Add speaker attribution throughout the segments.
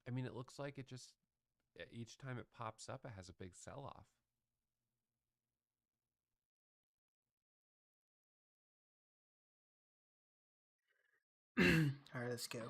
Speaker 1: I mean, it looks like it just each time it pops up, it has a big sell off.
Speaker 2: All right, let's go.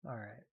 Speaker 2: All right.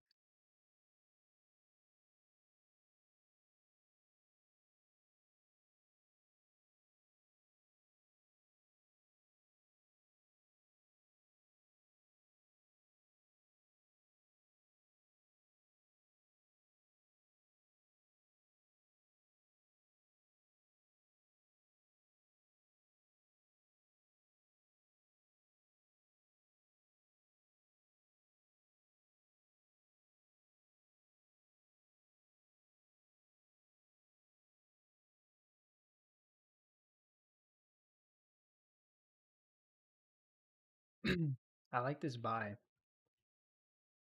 Speaker 2: I like this buy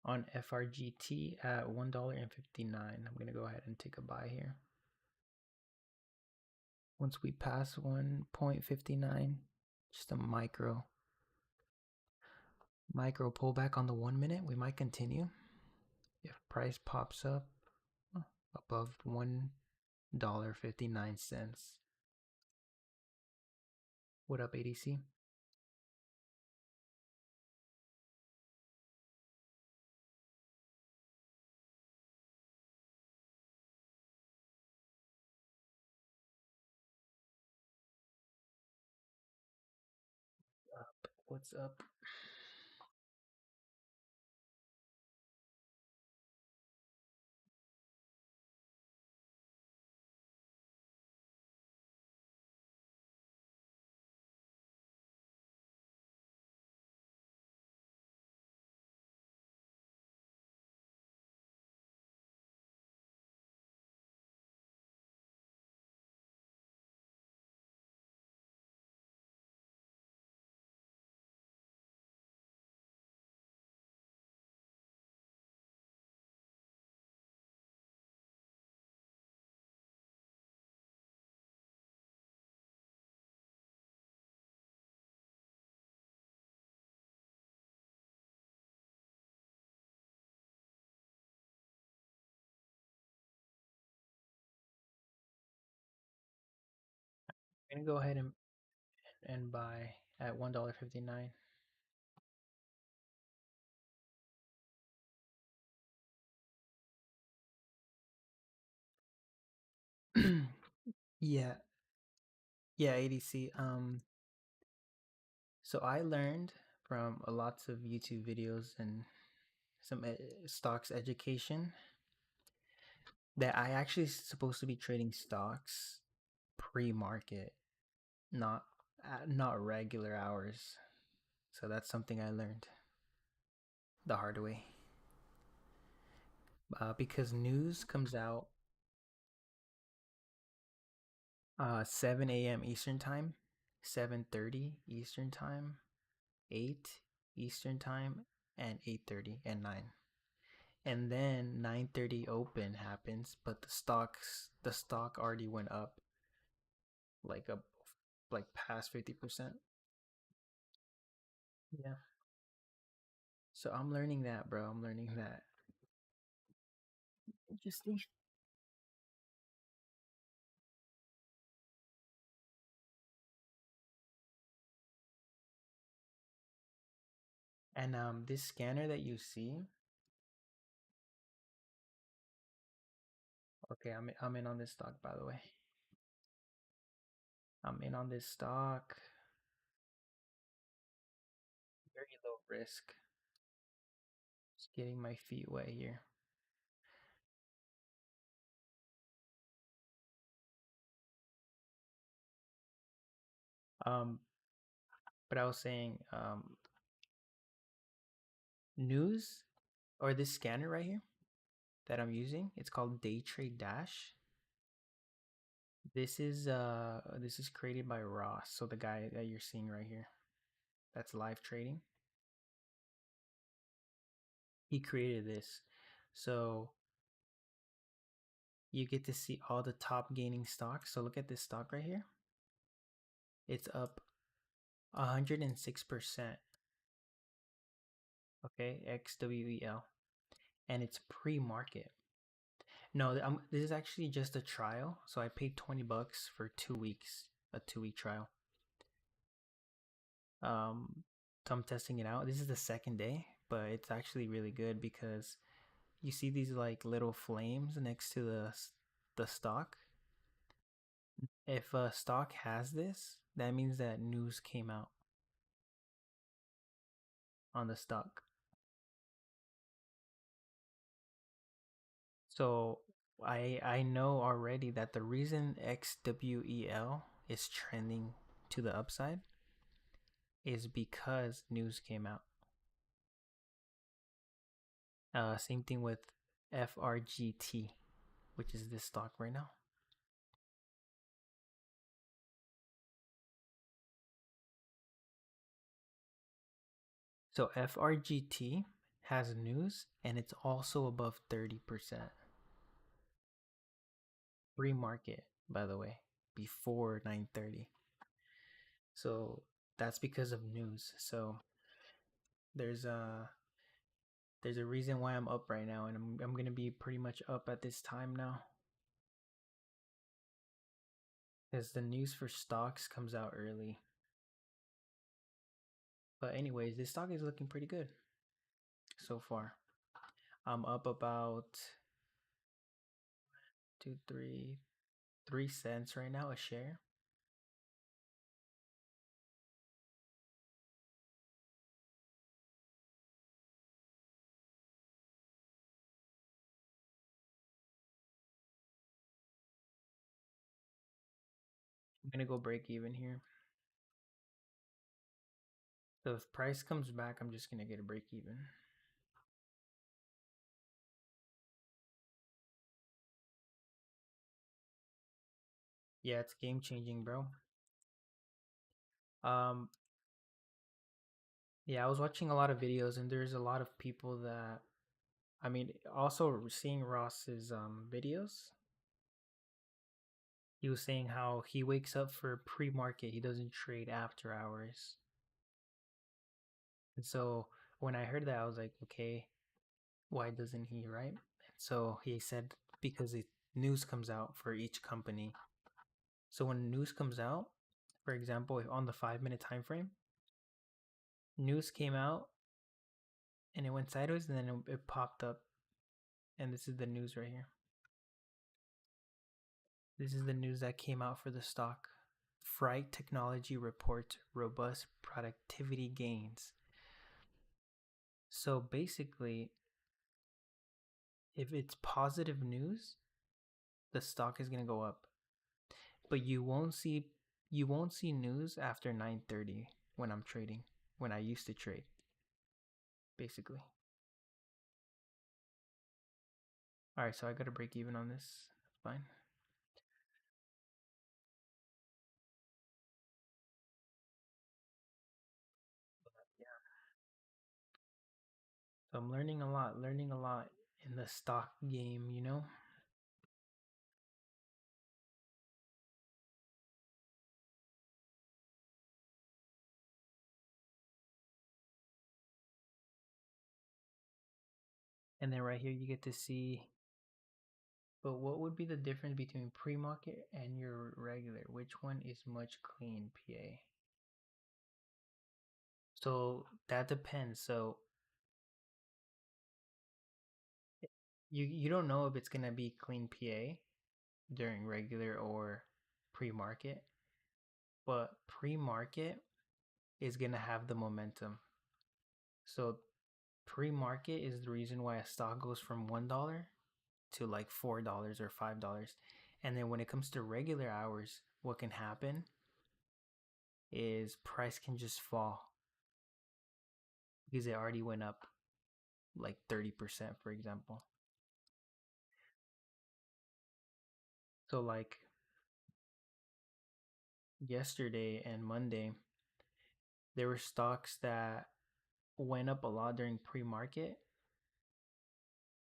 Speaker 2: on FRGT at $1.59. I'm gonna go ahead and take a buy here. Once we pass 1.59, just a micro pullback on the 1 minute, we might continue. If price pops up above $1.59. What up, ADC? What's up? I'm gonna go ahead and buy at $1.59. Yeah, yeah, ADC. So I learned from a lots of YouTube videos and some stocks education that I actually supposed to be trading stocks pre-market, not not regular hours. So that's something I learned the hard way. Because news comes out 7 a.m. Eastern time, 7:30 Eastern time, 8 Eastern time, and 8:30 and 9. And then 9:30 open happens, but the stock already went up like up like past 50%. Yeah. So I'm learning that, bro. I'm learning that. Interesting. And this scanner that you see, okay, I'm in on this stock by the way. I'm in on this stock. Very low risk. Just getting my feet wet here. Um, but I was saying, news or this scanner right here that I'm using, it's called Daytrade Dash. This is created by Ross, so the guy that you're seeing right here, that's live trading. He created this, so you get to see all the top gaining stocks. So look at this stock right here. It's up 106%. Okay, XWEL, and it's pre-market. No, this is actually just a trial. So I paid $20 for 2 weeks, a 2-week trial. So I'm testing it out. This is the second day, but it's actually really good because you see these like little flames next to the stock. If a stock has this, that means that news came out on the stock. So I know already that the reason XWEL is trending to the upside is because news came out. Same thing with FRGT, which is this stock right now. So FRGT has news and it's also above 30%. Pre-market, by the way, before 9:30. So that's because of news. So there's a there's a reason why I'm up right now, and I'm gonna be pretty much up at this time now. Because the news for stocks comes out early. But anyways, this stock is looking pretty good so far. I'm up about 3 cents right now a share. I'm gonna go break even here. So if price comes back, I'm just gonna get a break even. Yeah, it's game changing, bro. Um, yeah, I was watching a lot of videos, and there's a lot of people that, I mean, also seeing Ross's videos. He was saying how he wakes up for pre-market. He doesn't trade after hours. And so when I heard that, I was like, okay, why doesn't he, right? And so he said because news comes out for each company. So when news comes out, for example, on the 5 minute time frame, news came out and it went sideways and then it popped up. And this is the news right here. This is the news that came out for the stock. Fright Technology reports robust productivity gains. So basically, if it's positive news, the stock is going to go up. But you won't see You won't see news after 9:30 when I'm trading, when I used to trade, basically. All right, so I got to break even on this. Fine. Yeah. So I'm learning a lot in the stock game, you know? And then right here you get to see, but what would be the difference between pre-market and your regular? Which one is much clean, PA? So that depends. So you don't know if it's gonna be clean PA during regular or pre-market, but pre-market is gonna have the momentum. So pre-market is the reason why a stock goes from $1 to like $4 or $5. And then when it comes to regular hours, what can happen is price can just fall because it already went up like 30%, for example. So like yesterday and Monday, there were stocks that went up a lot during pre-market,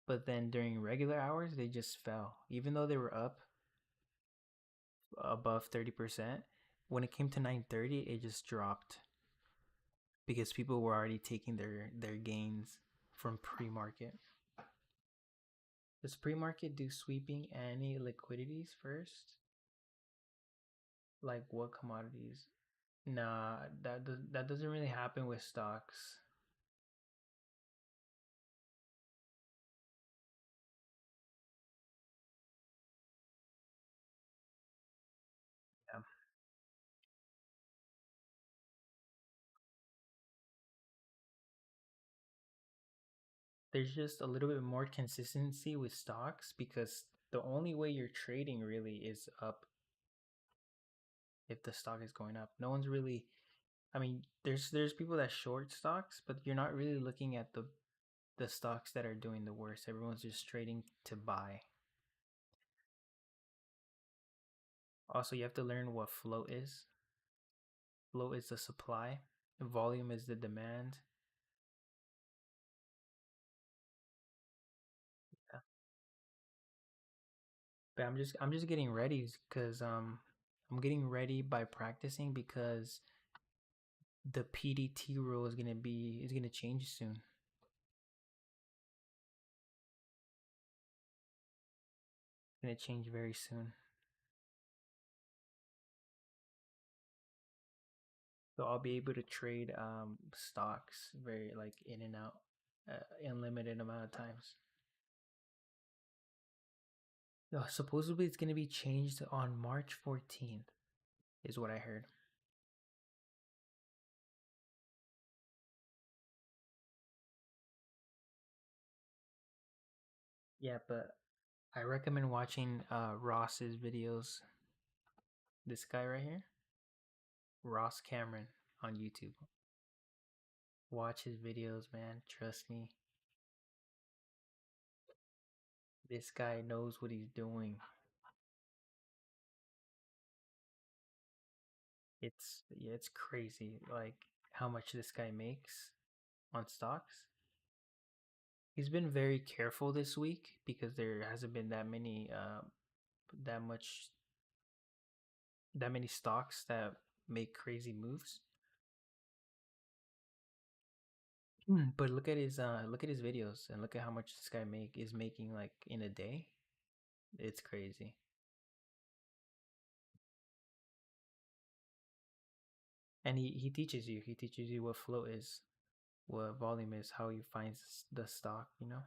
Speaker 2: but then during regular hours they just fell. Even though they were up above 30%, when it came to 9:30, it just dropped because people were already taking their gains from pre-market. Does pre-market do sweeping any liquidities first? Like what commodities? Nah, that doesn't really happen with stocks. Yeah. There's just a little bit more consistency with stocks because the only way you're trading really is up if the stock is going up. No one's really, I mean, there's people that short stocks, but you're not really looking at the stocks that are doing the worst. Everyone's just trading to buy. Also, you have to learn what float is. Float is the supply, and volume is the demand. Yeah. But I'm just getting ready because I'm getting ready by practicing because the PDT rule is gonna change soon. It's gonna change very soon. So I'll be able to trade stocks very like in and out, unlimited amount of times. Supposedly it's gonna be changed on March 14th, is what I heard. Yeah, but I recommend watching Ross's videos. This guy right here, Ross Cameron on YouTube. Watch his videos, man. Trust me. This guy knows what he's doing. It's crazy like how much this guy makes on stocks. He's been very careful this week because there hasn't been that much that many stocks that make crazy moves. But look at his videos and look at how much this guy is making like in a day. It's crazy. And he teaches you what flow is, what volume is, how he finds the stock, you know?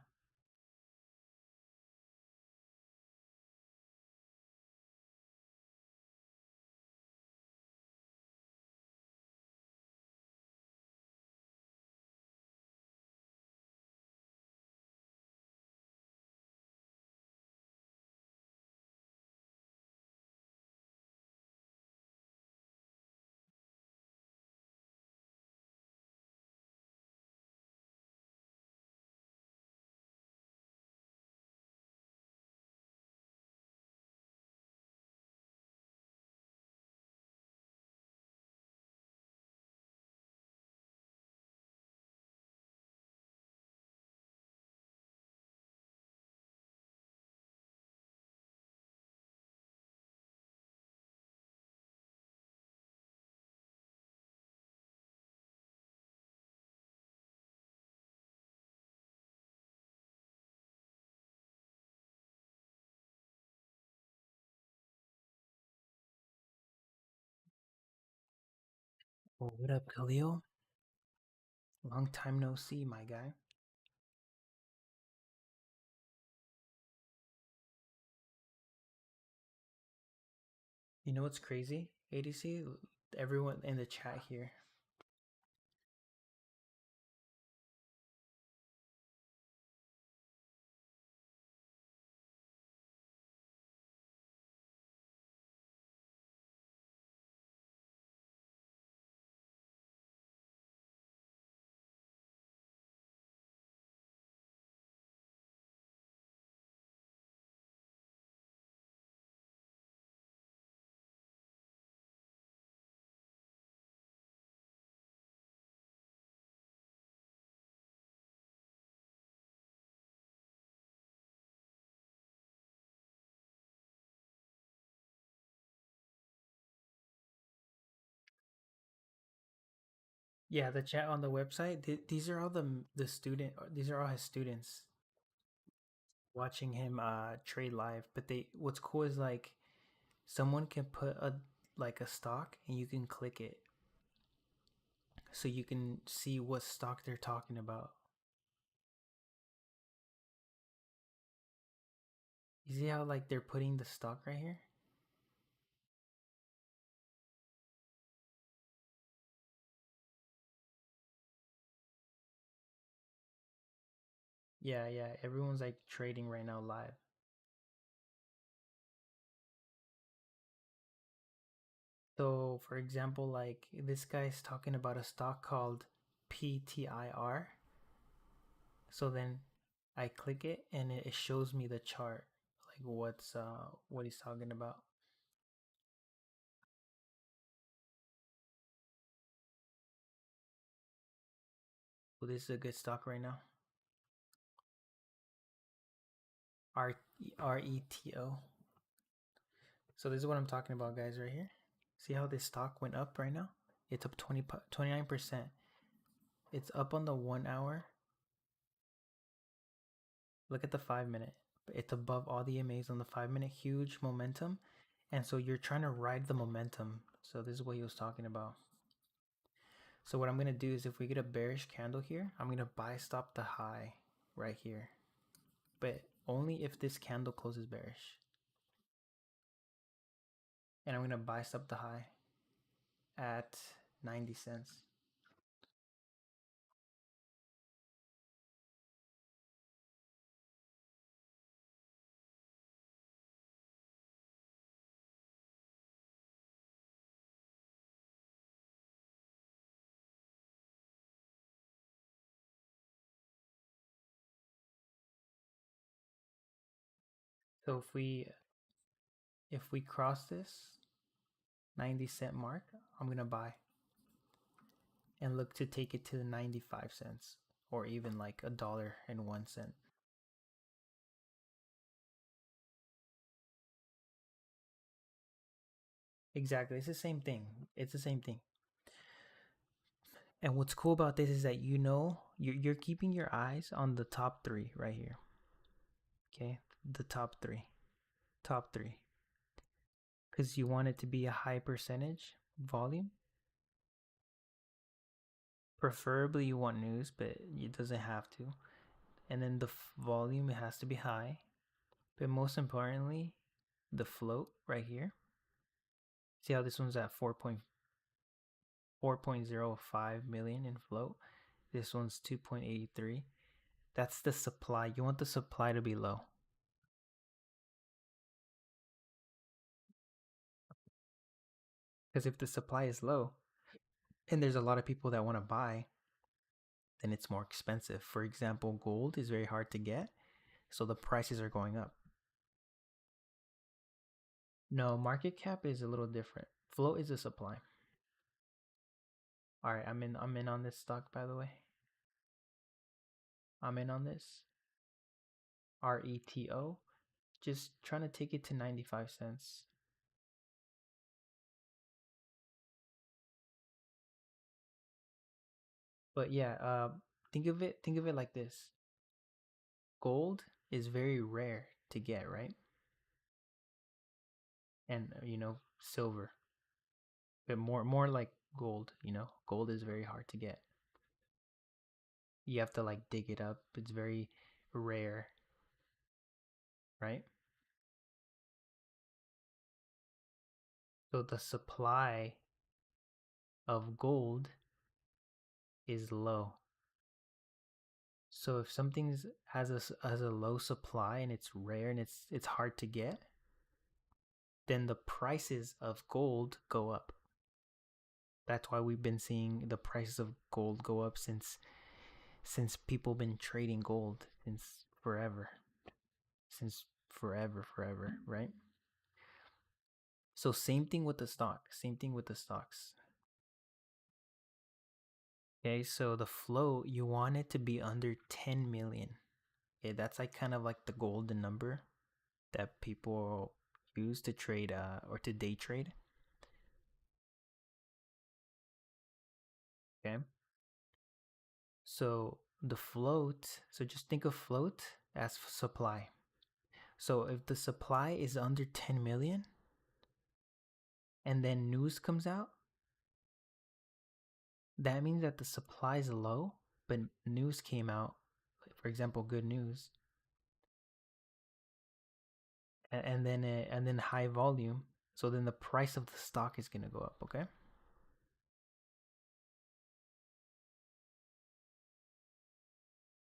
Speaker 2: Oh, what up, Khalil? Long time no see, my guy. You know what's crazy? ADC, everyone in the chat here. Yeah, the chat on the website. These are all the student. These are all his students watching him trade live. But they, what's cool is like someone can put a stock and you can click it, so you can see what stock they're talking about. You see how like they're putting the stock right here? Yeah, yeah. Everyone's like trading right now live. So, for example, like this guy's talking about a stock called PTIR. So then I click it and it shows me the chart, like what he's talking about. Well, this is a good stock right now. RETO. So this is what I'm talking about, guys, right here. See how this stock went up right now? It's up 29%. It's up on the 1 hour. Look at the 5 minute. It's above all the EMAs on the 5 minute. Huge momentum. And so you're trying to ride the momentum. So this is what he was talking about. So what I'm going to do is if we get a bearish candle here, I'm going to buy stop the high right here. But only if this candle closes bearish. And I'm going to buy stop the high at 90 cents. So if we cross this 90 cent mark, I'm going to buy and look to take it to the 95 cents or even like $1.01. Exactly. It's the same thing. It's the same thing. And what's cool about this is that you're keeping your eyes on the top three right here. Okay, the top three, because you want it to be a high percentage volume. Preferably you want news, but it doesn't have to. And then the volume, it has to be high. But most importantly, the float right here. See how this one's at 4.05 million in float. This one's 2.83. That's the supply. You want the supply to be low. Because if the supply is low and there's a lot of people that want to buy, then it's more expensive. For example, gold is very hard to get, so the prices are going up. No, market cap is a little different. Float is a supply. All right, I'm in on this stock, by the way. I'm in on this. RETO. Just trying to take it to 95 cents. But yeah, think of it like this. Gold is very rare to get, right? And silver. But more like gold. Gold is very hard to get. You have to like dig it up. It's very rare, right? So the supply of gold is low. So if something has a low supply and it's rare and it's hard to get, then the prices of gold go up. That's why we've been seeing the prices of gold go up since people been trading gold since forever. Since forever, right? So same thing with the stock. Same thing with the stocks. Okay, so the float, you want it to be under 10 million. Okay, that's like kind of like the golden number that people use to trade or to day trade. Okay. So the float, so just think of float as supply. So if the supply is under 10 million and then news comes out, that means that the supply is low, but news came out, for example, good news, and then high volume. So then the price of the stock is gonna go up. Okay.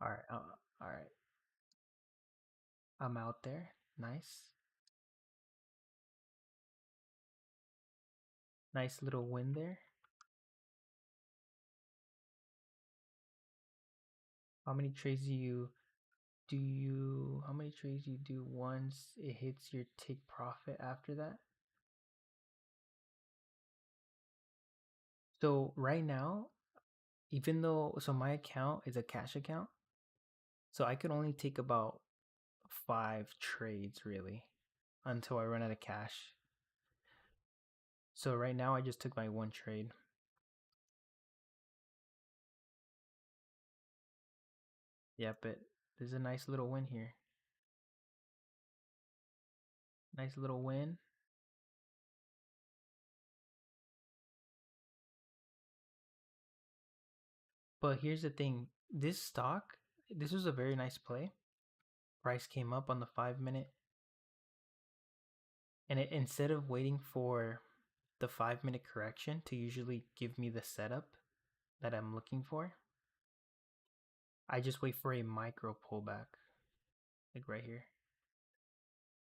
Speaker 2: All right. All right. I'm out there. Nice. Nice little win there. How many trades how many trades you do once it hits your take profit after that? So right now, even though my account is a cash account, so I could only take about 5 trades really until I run out of cash. So right now I just took my 1 trade. Yeah, but there's a nice little win here. Nice little win. But here's the thing. This was a very nice play. Price came up on the 5 minute. And instead of waiting for the 5 minute correction to usually give me the setup that I'm looking for, I just wait for a micro pullback. Like right here.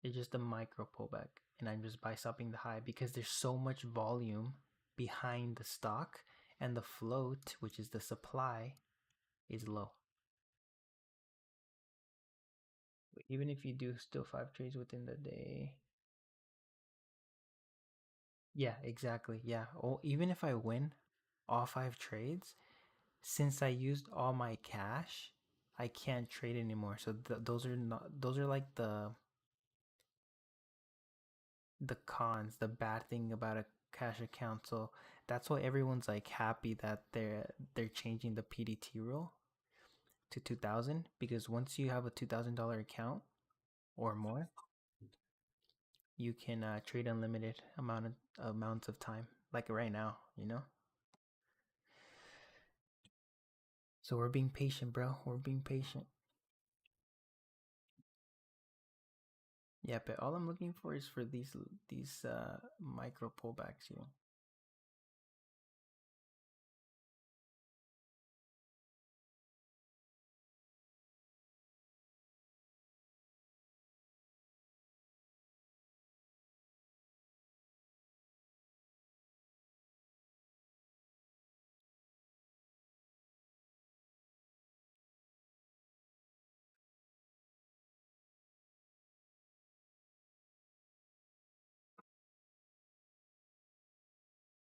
Speaker 2: It's just a micro pullback. And I'm just buy stopping the high because there's so much volume behind the stock and the float, which is the supply, is low. Even if you do still 5 trades within the day. Yeah, exactly. Yeah. Oh, even if I win all 5 trades, since I used all my cash, I can't trade anymore. So those are like the cons, the bad thing about a cash account. So that's why everyone's like happy that they're changing the PDT rule to 2,000, because once you have a $2,000 account or more, you can trade unlimited amounts of time, like right now. So we're being patient, bro. We're being patient. Yeah, but all I'm looking for is for these micro pullbacks here.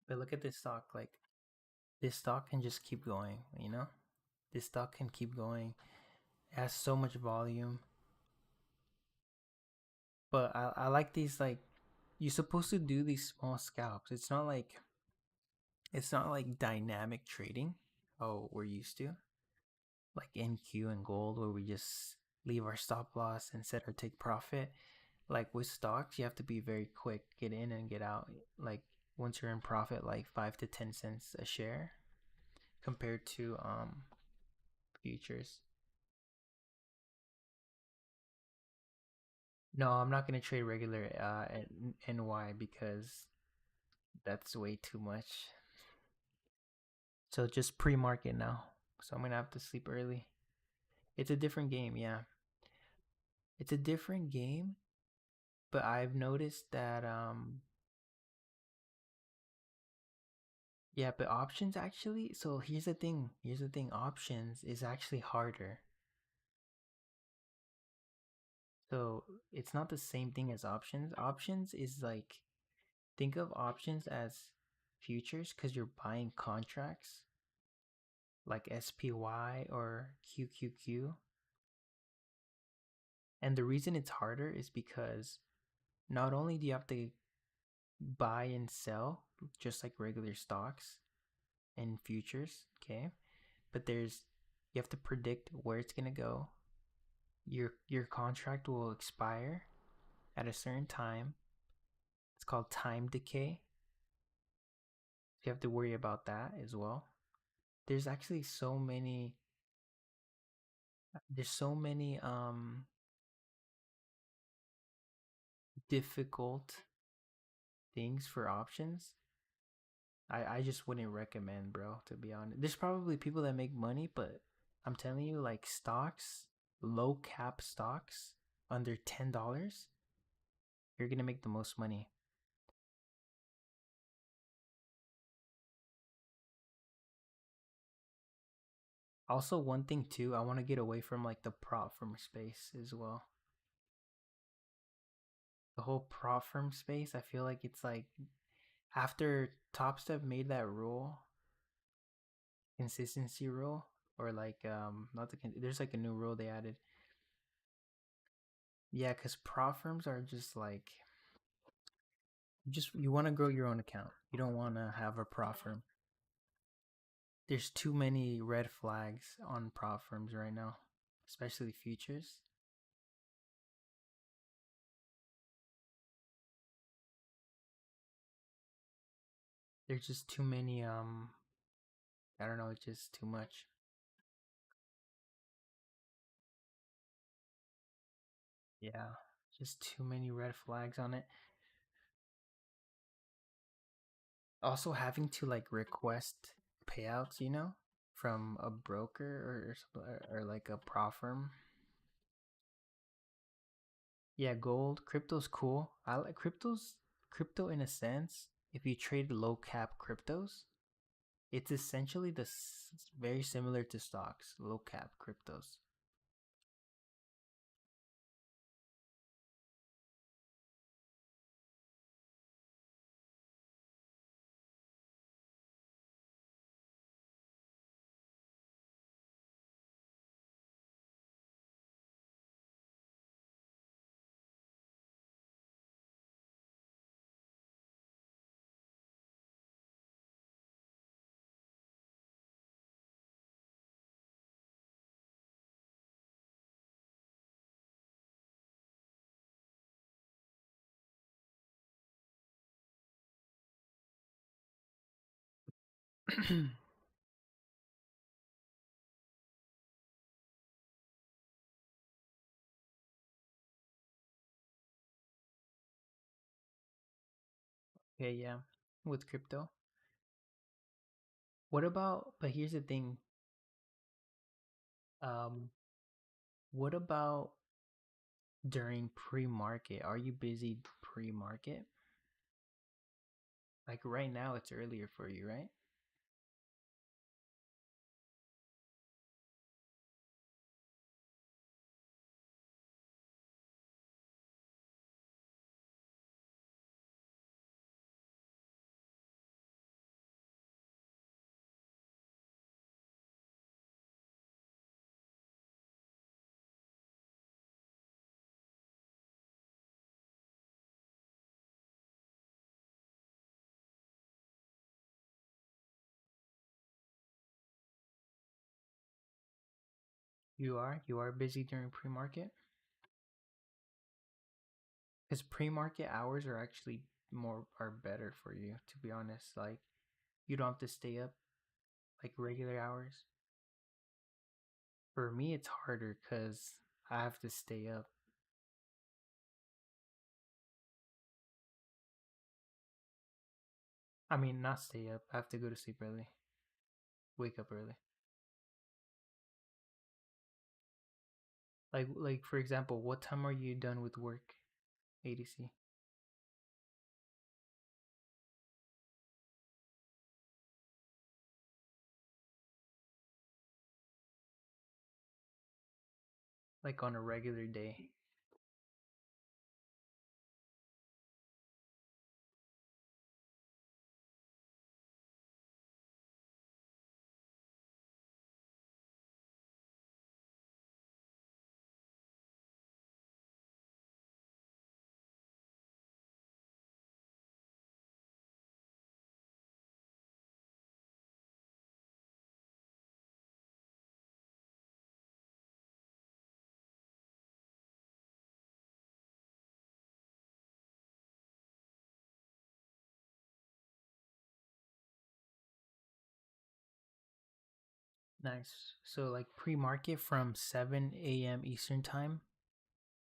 Speaker 2: But look at this stock. Like, this stock can just keep going. This stock can keep going. It has so much volume. But I like these, like, you're supposed to do these small scalps. It's not like dynamic trading. Oh, we're used to. Like NQ and gold, where we just leave our stop loss and set our take profit. Like with stocks, you have to be very quick, get in and get out. Like once you're in profit, like 5 to 10 cents a share, compared to futures. No, I'm not gonna trade regular NY because that's way too much. So just pre-market now. So I'm gonna have to sleep early. It's a different game, yeah. It's a different game, but I've noticed that yeah, but options actually, so here's the thing. Here's the thing. Options is actually harder. So it's not the same thing as options. Options is like, think of options as futures because you're buying contracts like SPY or QQQ. And the reason it's harder is because not only do you have to buy and sell just like regular stocks and futures, okay? But you have to predict where it's going to go. Your contract will expire at a certain time. It's called time decay. You have to worry about that as well. There's actually so many there's so many difficult things for options. I just wouldn't recommend, bro, to be honest. There's probably people that make money, but I'm telling you, like stocks, low cap stocks under $10, you're gonna make the most money. Also, one thing too, I want to get away from like the prop firm space as well. The whole prop firm space, I feel like it's like after Top Step made that rule, consistency rule, or like not there's like a new rule they added. Yeah, because prop firms are just like, you want to grow your own account. You don't want to have a prop firm. There's too many red flags on prop firms right now, especially futures. There's just too many I don't know, it's just too much. Yeah, just too many red flags on it. Also having to like request payouts, from a broker or like a prop firm. Yeah, gold, crypto's cool. I like crypto in a sense. If you trade low cap cryptos, it's essentially very similar to stocks, low cap cryptos. Okay, yeah, with crypto. But here's the thing. Um, what about during pre-market? Are you busy pre-market? Like right now, it's earlier for you, right? You are busy during pre-market because pre-market hours are actually more are better for you, to be honest. Like you don't have to stay up like regular hours. For me, it's harder because I have to stay up. I mean, not stay up. I have to go to sleep early, wake up early. Like for example, what time are you done with work, ADC? Like on a regular day? Nice. So like pre-market from 7 a.m. Eastern time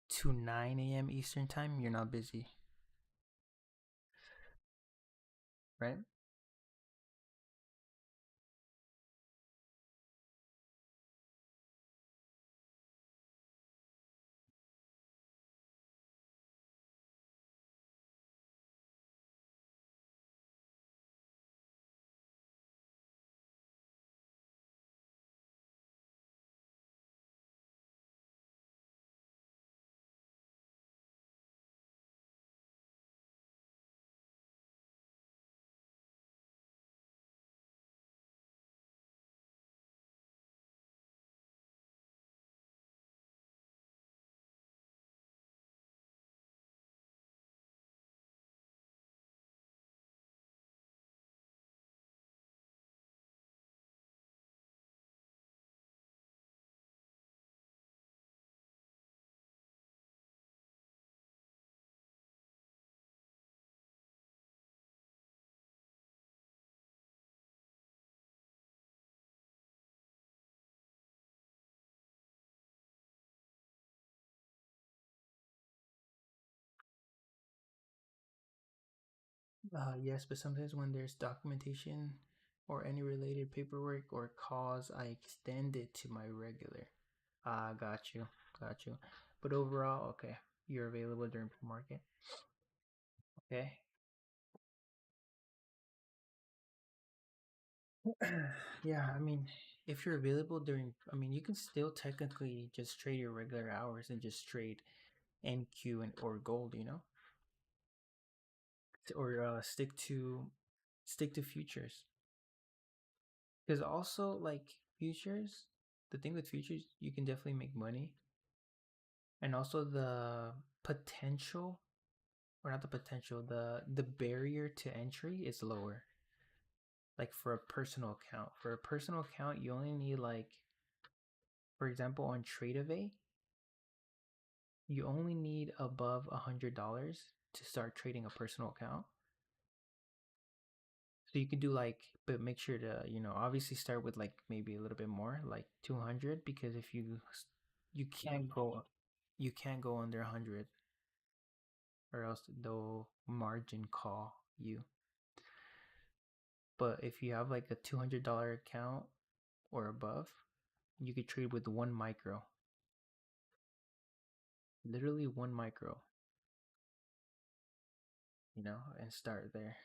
Speaker 2: to 9 a.m. Eastern time, you're not busy, right? Yes, but sometimes when there's documentation or any related paperwork or calls, I extend it to my regular. Ah, got you, got you. But overall, okay, you're available during pre-market. Okay. Yeah, I mean, if you're available during, I mean, you can still technically just trade your regular hours and just trade NQ and or gold, or stick to futures. Because also like futures, the thing with futures, you can definitely make money, and also the potential, or not the potential, the barrier to entry is lower. Like for a personal account, you only need like, for example, on Tradeaway, you only need above $100 to start trading a personal account. So you could do like, but make sure to, obviously start with like maybe a little bit more, like 200, because if you can't go under 100, or else they'll margin call you. But if you have like a $200 account or above, you could trade with one micro, literally one micro, and start there.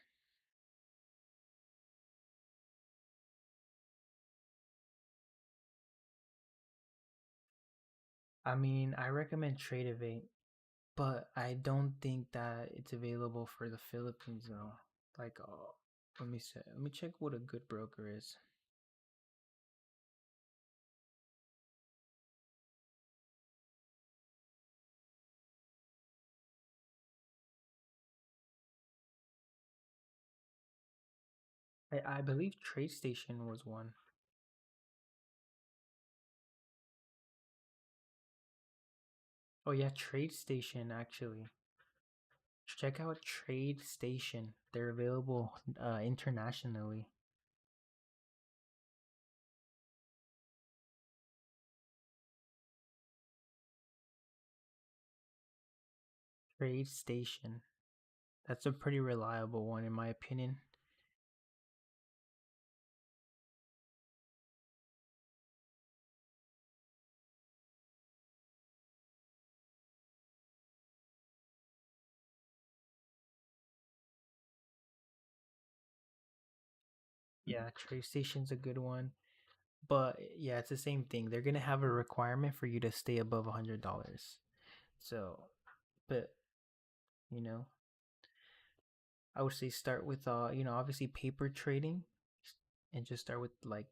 Speaker 2: I mean, I recommend Tradeovate, but I don't think that it's available for the Philippines though. Like, let me say, let me check what a good broker is. I believe TradeStation was one. Oh yeah, TradeStation actually. Check out Trade Station. They're available internationally. Trade Station. That's a pretty reliable one, in my opinion. Yeah, Trade Station's a good one. But yeah, it's the same thing. They're gonna have a requirement for you to stay above $100. So, but you know, I would say start with obviously paper trading, and just start with like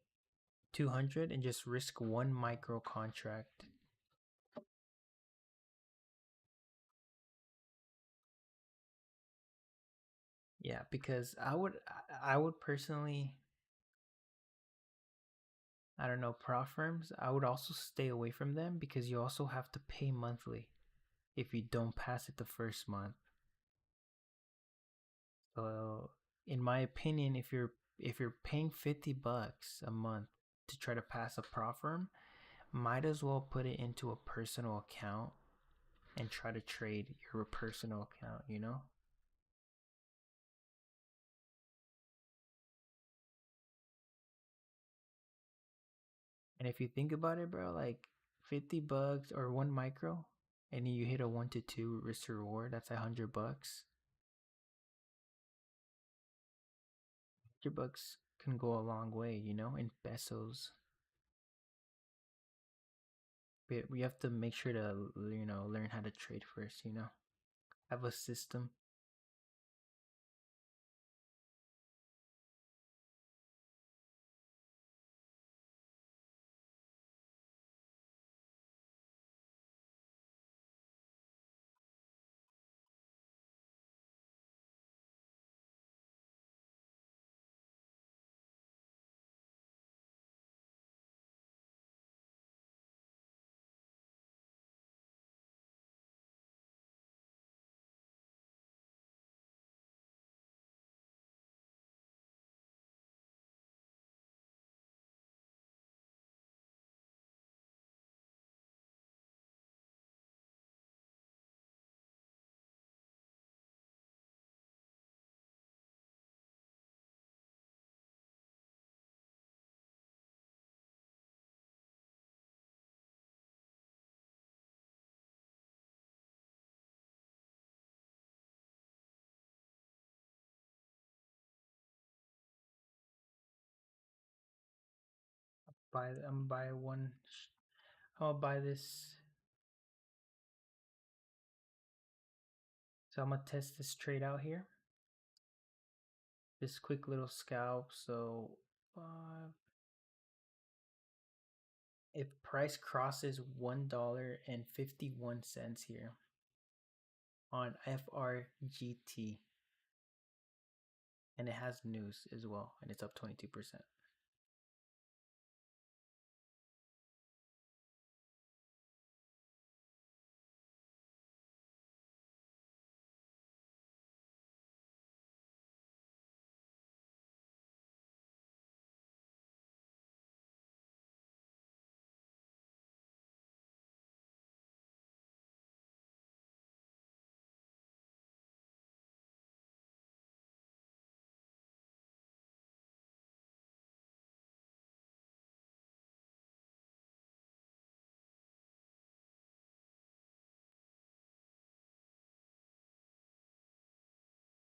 Speaker 2: 200 and just risk one micro contract. Yeah, because I would personally, I don't know, prop firms, I would also stay away from them because you also have to pay monthly if you don't pass it the first month. So, in my opinion, if you're paying $50 a month to try to pass a prop firm, might as well put it into a personal account and try to trade your personal account. And if you think about it, bro, like $50 or one micro, and you hit a 1 to 2 risk to reward, that's $100. $100 can go a long way, in pesos. But we have to make sure to, learn how to trade first. Have a system. I'm buy one. I'll buy this. So I'm gonna test this trade out here. This quick little scalp. So, if price crosses $1.51 here on FRGT, and it has news as well, and it's up 22%.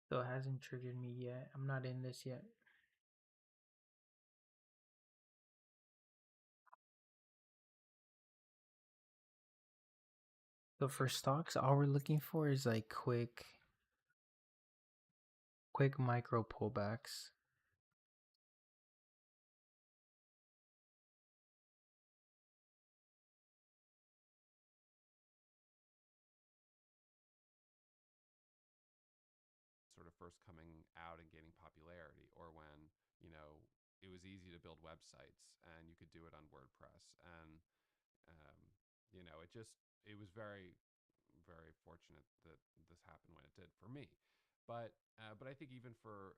Speaker 2: So it hasn't triggered me yet. I'm not in this yet. So for stocks, all we're looking for is like quick micro pullbacks.
Speaker 1: Sort of first coming out and gaining popularity, or when it was easy to build websites and you could do it on WordPress, and um, it was very very fortunate that this happened when it did for me. But I think even for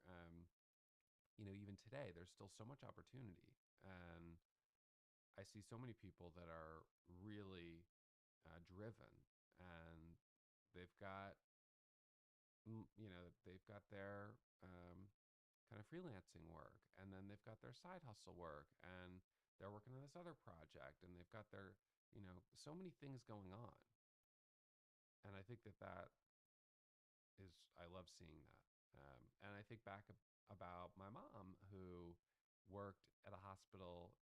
Speaker 1: even today, there's still so much opportunity, and I see so many people that are really driven, and they've got they've got their kind of freelancing work, and then they've got their side hustle work, and they're working on this other project, and they've got their so many things going on, and I think that is I love seeing that. And I think back about my mom who worked at a hospital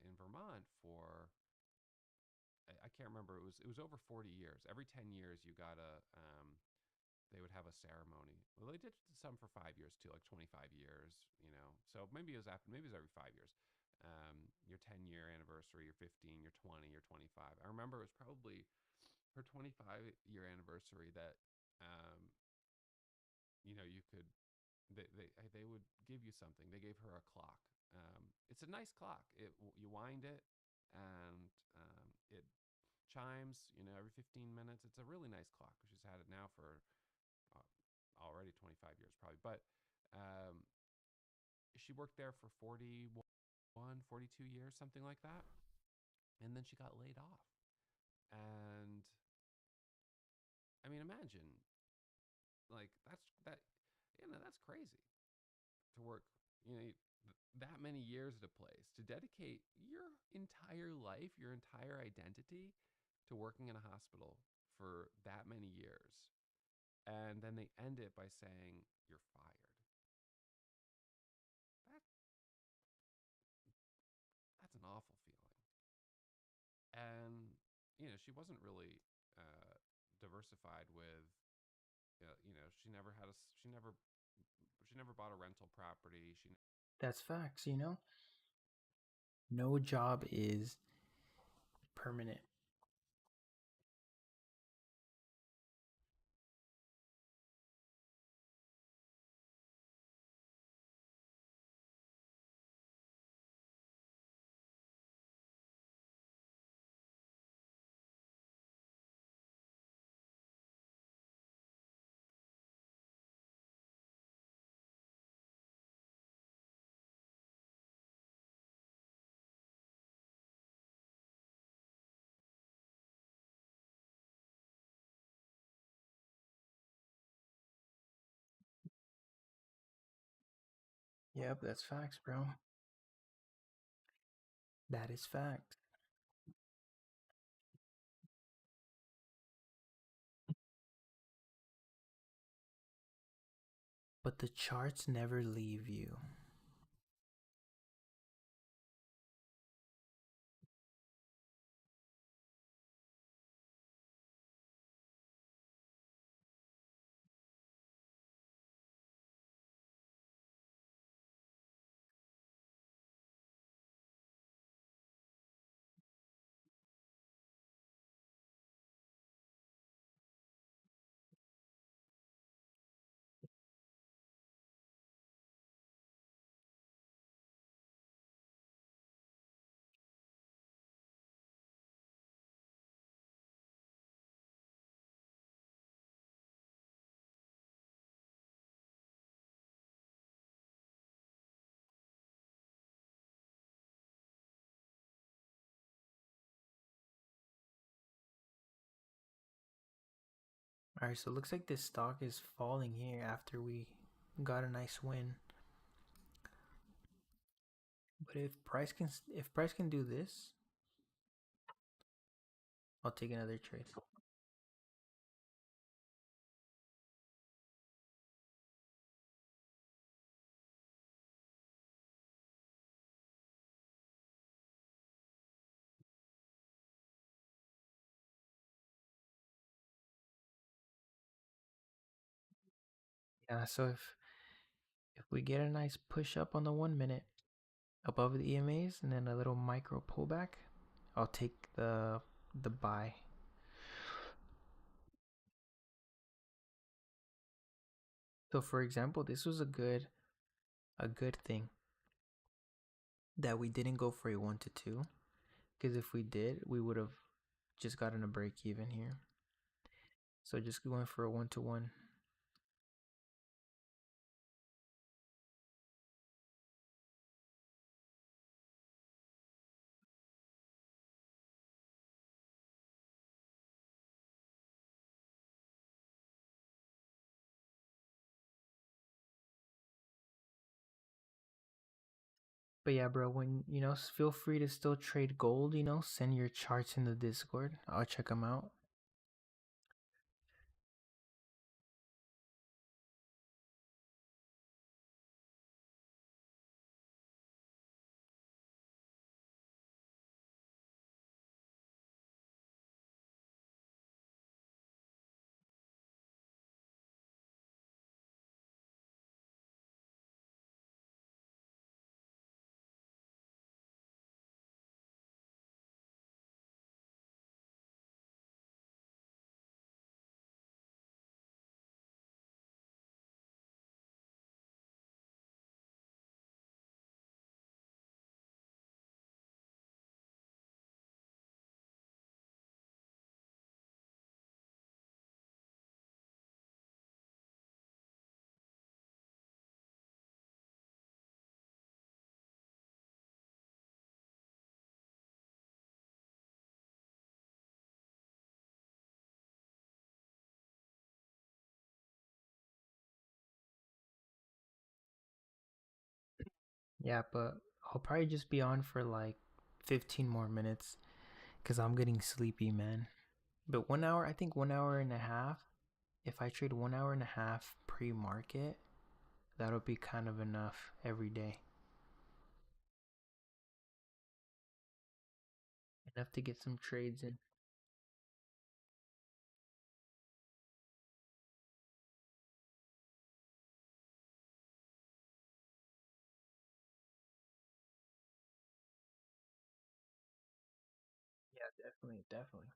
Speaker 1: in Vermont for I can't remember, it was over 40 years. Every 10 years you got a they would have a ceremony. Well, they did some for 5 years too, like 25 years, So maybe it was every 5 years. Your 10-year anniversary, your 15, your 20, your 25. I remember it was probably her 25-year anniversary that you could they would give you something. They gave her a clock. It's a nice clock. You wind it, and it chimes. Every 15 minutes. It's a really nice clock. She's had it now for uh, already 25 years, probably. But um, she worked there for 41, 42 years, something like that, and then she got laid off. And I mean, imagine like that's crazy to work you know that many years at a place, to dedicate your entire life, your entire identity to working in a hospital for that many years, and then they end it by saying you're fired. that that's an awful feeling. And she wasn't really uh, diversified with she never bought a rental property.
Speaker 2: That's facts, you know? No job is permanent. Yep, that's facts, bro. That is fact. But the charts never leave you. Alright, so it looks like this stock is falling here after we got a nice win. But if price can do this, I'll take another trade. Yeah, so if we get a nice push up on the 1 minute above the EMAs and then a little micro pullback, I'll take the buy. So for example, this was a good thing that we didn't go for a 1 to 2, because if we did, we would have just gotten a break even here. So just going for a 1-to-1. But yeah, bro, when feel free to still trade gold. Send your charts in the Discord. I'll check them out. Yeah, but I'll probably just be on for like 15 more minutes because I'm getting sleepy, man. But 1 hour, I think 1 hour and a half. If I trade 1 hour and a half pre market, that'll be kind of enough every day. Enough to get some trades in. Yeah, definitely, definitely.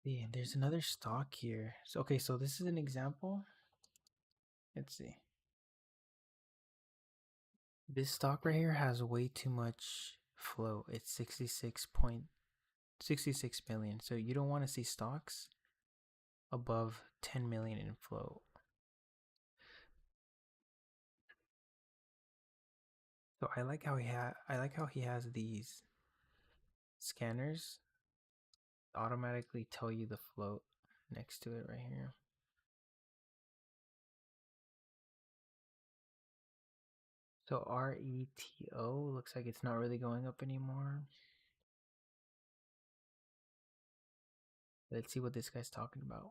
Speaker 2: Yeah, there's another stock here. So okay, so this is an example. Let's see. This stock right here has way too much flow. It's 66.66 million. So you don't want to see stocks above 10 million in flow. So I like how he has these scanners automatically tell you the float next to it right here. So RETO looks like it's not really going up anymore. Let's see what this guy's talking about.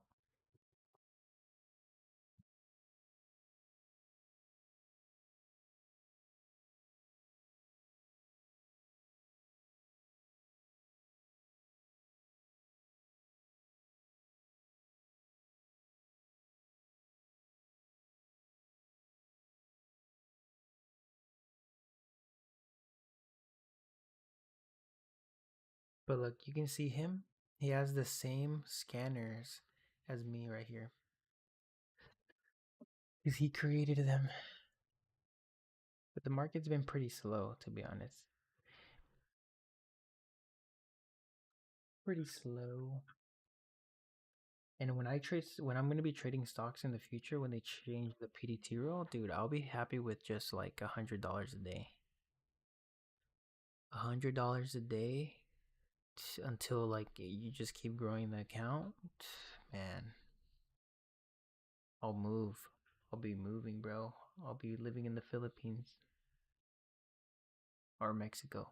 Speaker 2: But look, you can see him. He has the same scanners as me right here. Because he created them. But the market's been pretty slow, to be honest. pretty slow. And when I'm gonna be trading stocks in the future, when they change the PDT rule, dude, I'll be happy with just like $100 a day. $100 a day until like you just keep growing the account. Man, I'll move. I'll be moving, bro. I'll be living in the Philippines or Mexico.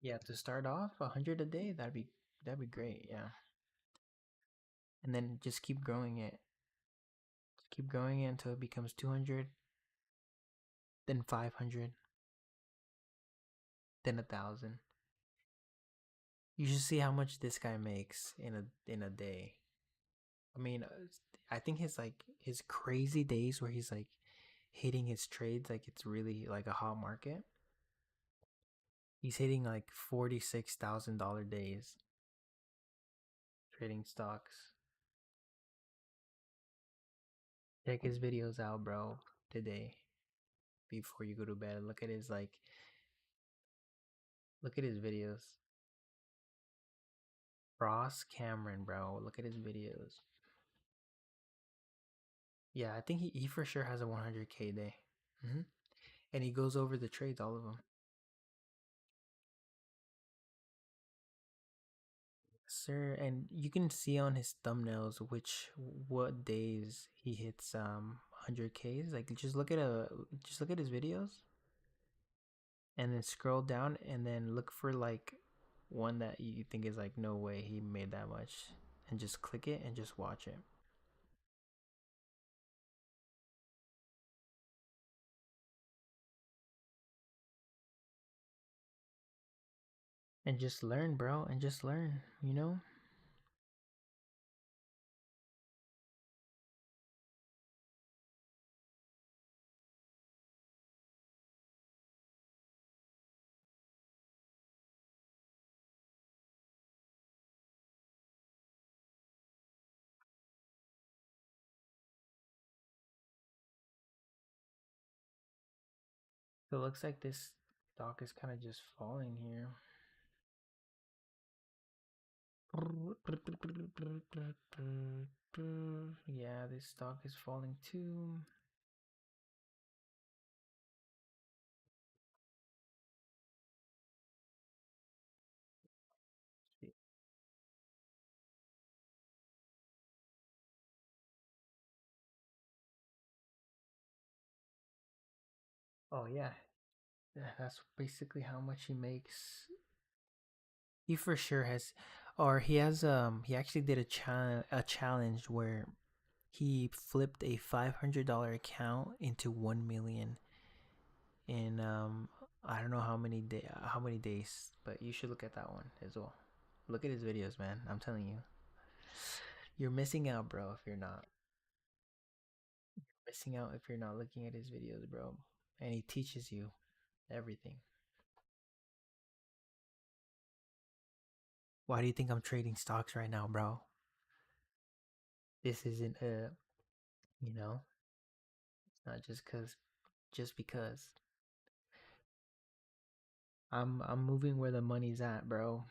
Speaker 2: Yeah, to start off, 100 a day, that'd be great. Yeah. And then just keep growing it. Keep growing it until it becomes 200, then 500, then 1,000. You should see how much this guy makes in a day. I mean, I think his crazy days where he's like hitting his trades like it's really like a hot market. He's hitting like $46,000 days trading stocks. Check his videos out, bro, today before you go to bed. Look at his videos. Ross Cameron, bro. Look at his videos. Yeah, I think he for sure has a 100K day. hmm And he goes over the trades, all of them. Sir, and you can see on his thumbnails what days he hits 100Ks. Like just look at his videos and then scroll down and then look for like one that you think is like no way he made that much and just click it and just watch it. And just learn, bro, and just learn, you know? So it looks like this stock is kind of just falling here. Yeah, this stock is falling too. Oh yeah, that's basically how much he makes. He for sure has, or he has. He actually did a challenge where he flipped a $500 account into 1 million in I don't know how many days, but you should look at that one as well. Look at his videos, man. I'm telling you, you're missing out, bro. If you're not missing out, if you're not looking at his videos, bro, and he teaches you everything. Why do you think I'm trading stocks right now, bro? This isn't you know, it's not just because I'm moving where the money's at, bro.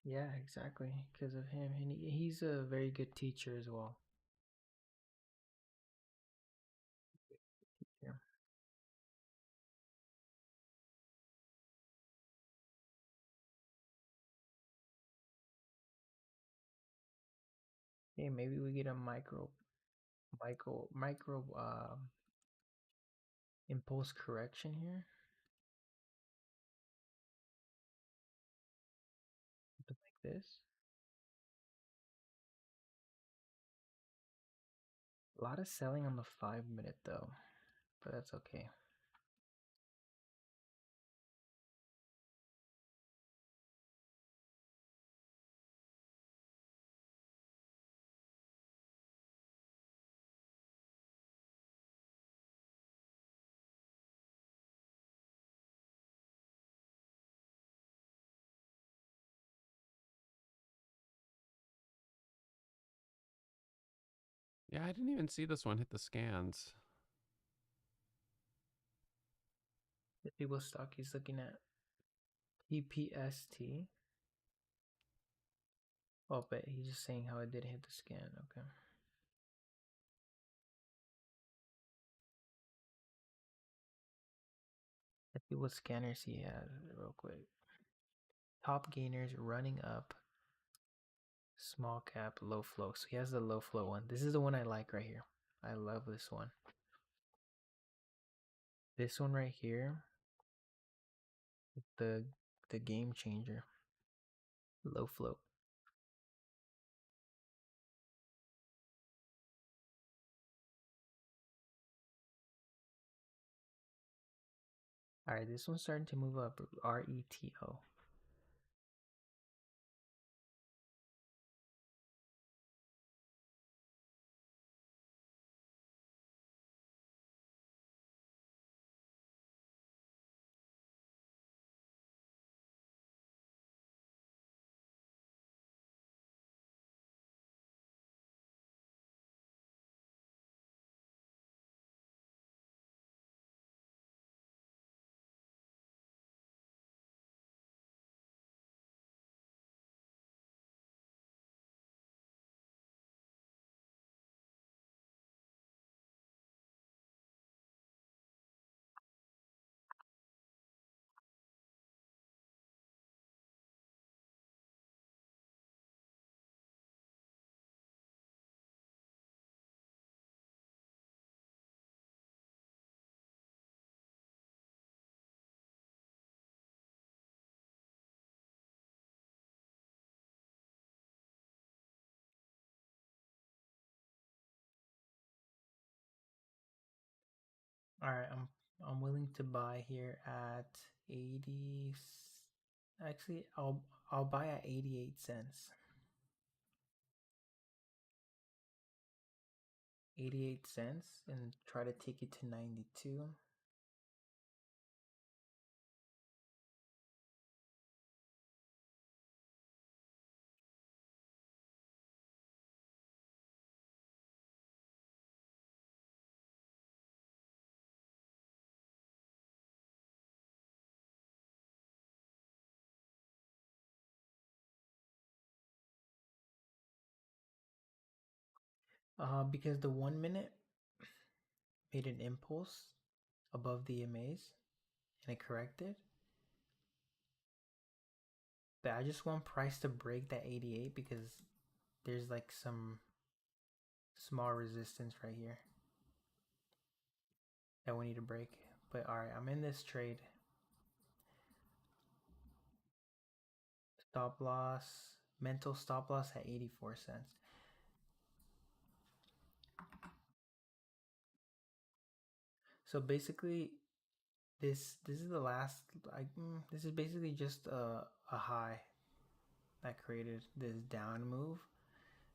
Speaker 2: Yeah, exactly. Because of him, and he's a very good teacher as well. Yeah. Okay, maybe we get a micro impulse correction here. Something like this. A lot of selling on the 5-minute though, but that's okay.
Speaker 1: Yeah, I didn't even see this one hit the scans.
Speaker 2: The people stock he's looking at PPST. Oh, but he's just saying how it didn't hit the scan. Okay. Let's see what scanners he has real quick. Top gainers running up. Small cap, low flow. So he has the low flow one. This is the one I like right here. I love this one. This one right here, the game changer. Low flow. All right, this one's starting to move up. RETO. All right, I'm willing to buy here at 80. Actually, I'll buy at 88 cents. 88 cents and try to take it to 92. Because the 1 minute made an impulse above the EMAs and it corrected. But I just want price to break that 88 because there's like some small resistance right here that we need to break. But all right, I'm in this trade. Stop loss, mental stop loss at 84 cents. So basically, this is the last. This is basically just a high that created this down move.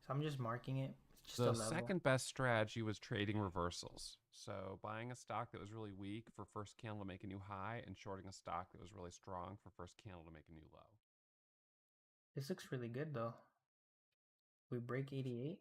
Speaker 2: So I'm just marking it. It's just a
Speaker 1: The
Speaker 2: level.
Speaker 1: second best strategy was trading reversals. So buying a stock that was really weak for first candle to make a new high and shorting a stock that was really strong for first candle to make a new low.
Speaker 2: This looks really good though. We break 88.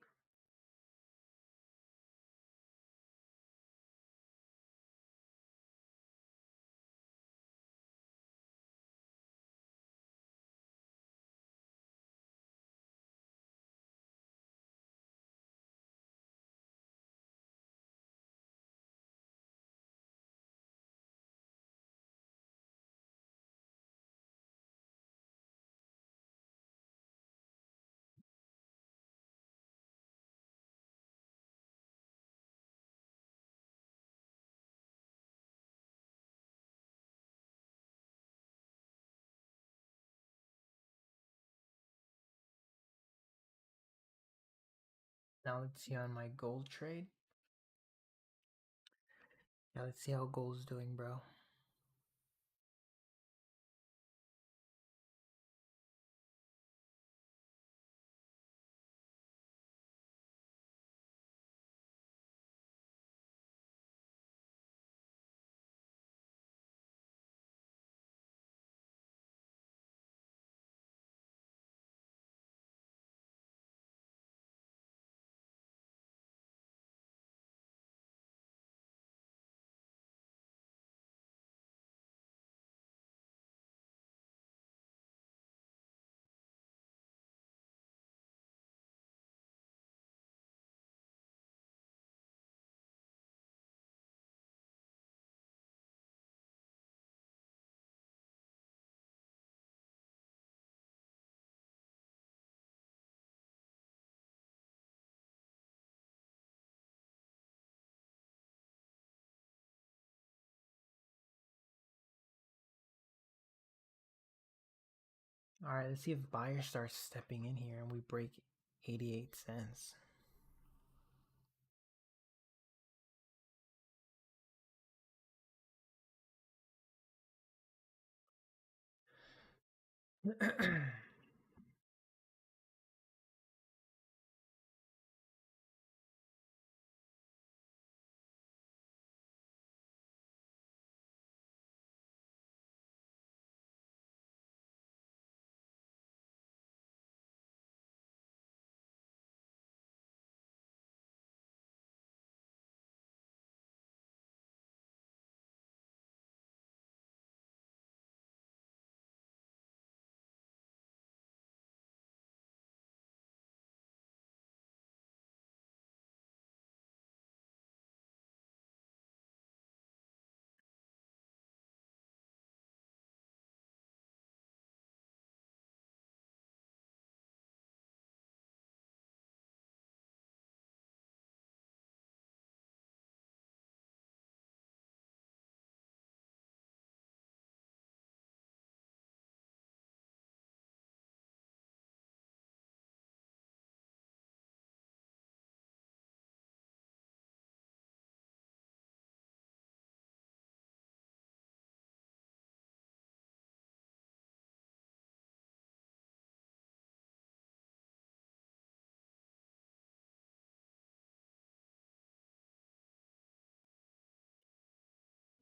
Speaker 2: Now let's see on my gold trade. Now let's see how gold's doing, bro. All right, let's see if buyer starts stepping in here and we break 88 cents.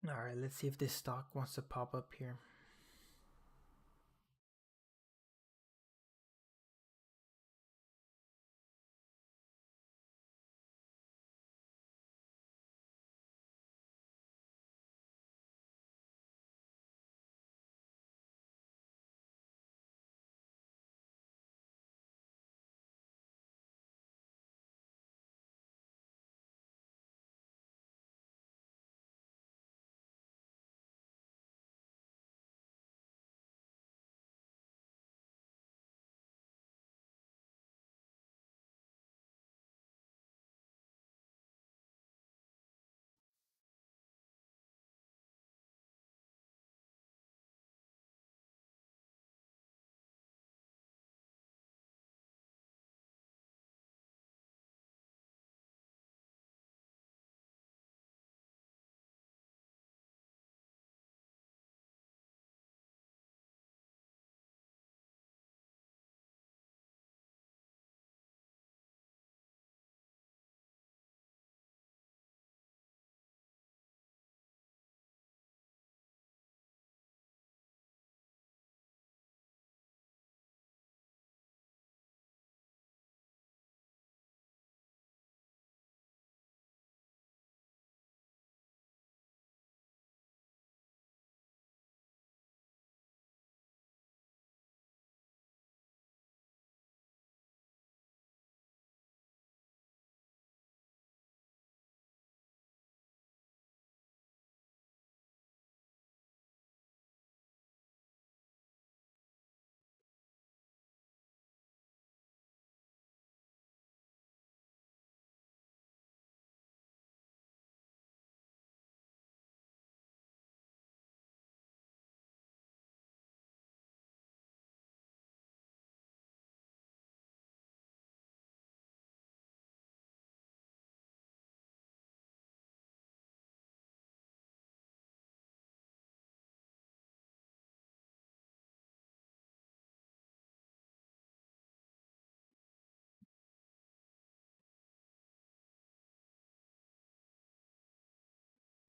Speaker 2: All right, let's see if this stock wants to pop up here.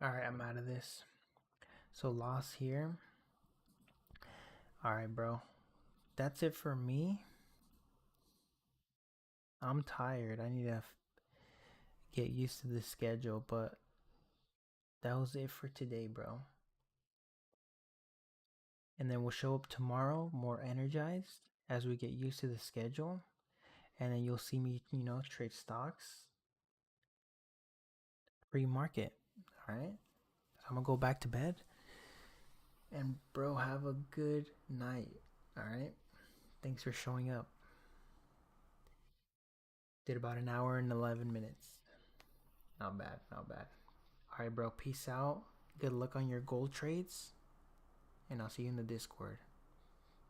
Speaker 2: All right, I'm out of this. So loss here. All right, bro. That's it for me. I'm tired. I need to get used to the schedule, but that was it for today, bro. And then we'll show up tomorrow more energized as we get used to the schedule. And then you'll see me, trade stocks pre-market. All right. So I'm going to go back to bed. And bro, have a good night. All right. Thanks for showing up. Did about an hour and 11 minutes. Not bad. Not bad. All right, bro. Peace out. Good luck on your gold trades. And I'll see you in the Discord.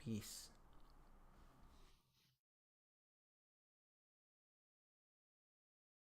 Speaker 2: Peace.